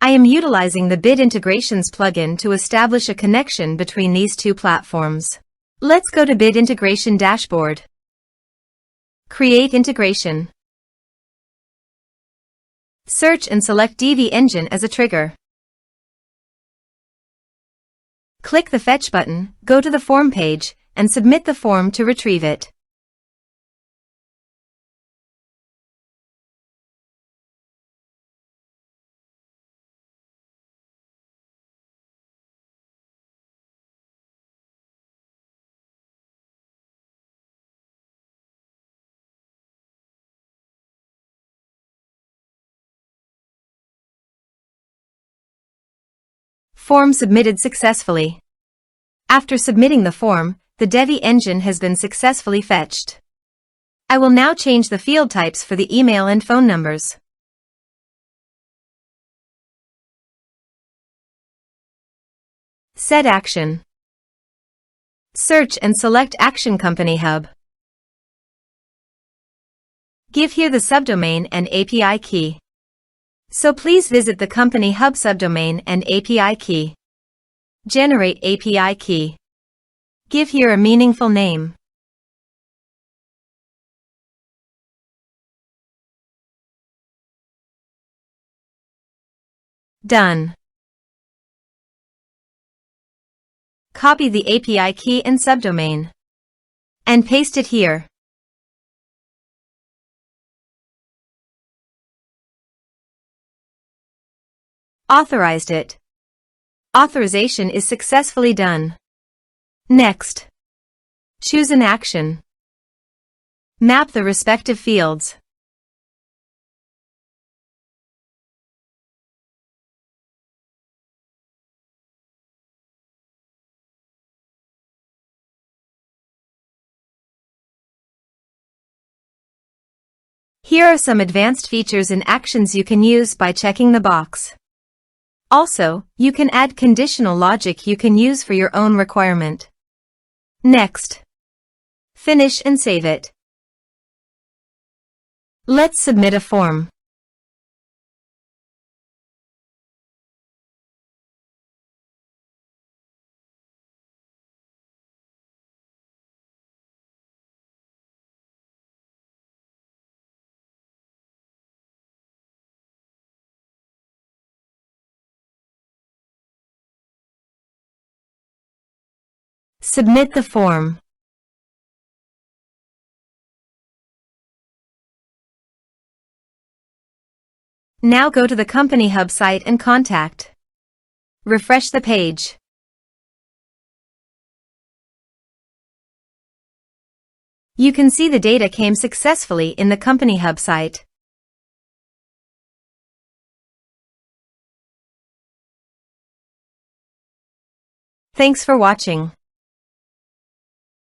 I am utilizing the Bit Integrations plugin to establish a connection between these two platforms. Let's go to Bit Integration Dashboard. Create integration. Search and select Divi Engine as a trigger. Click the Fetch button, go to the form page, and submit the form to retrieve it. Form submitted successfully. After submitting the form, the Divi engine has been successfully fetched. I will now change the field types for the email and phone numbers. Set action. Search and select Action CompanyHub. Give here the subdomain and API key. So please visit the CompanyHub subdomain and API key. Generate API key. Give here a meaningful name. Done. Copy the API key and subdomain. And paste it here. Authorized it. Authorization is successfully done. Next. Choose an action. Map the respective fields. Here are some advanced features and actions you can use by checking the box. Also, you can add conditional logic you can use for your own requirement. Next. Finish and save it. Let's submit a form. Submit the form. Now go to the CompanyHub site and contact. Refresh the page. You can see the data came successfully in the CompanyHub site. Thanks for watching.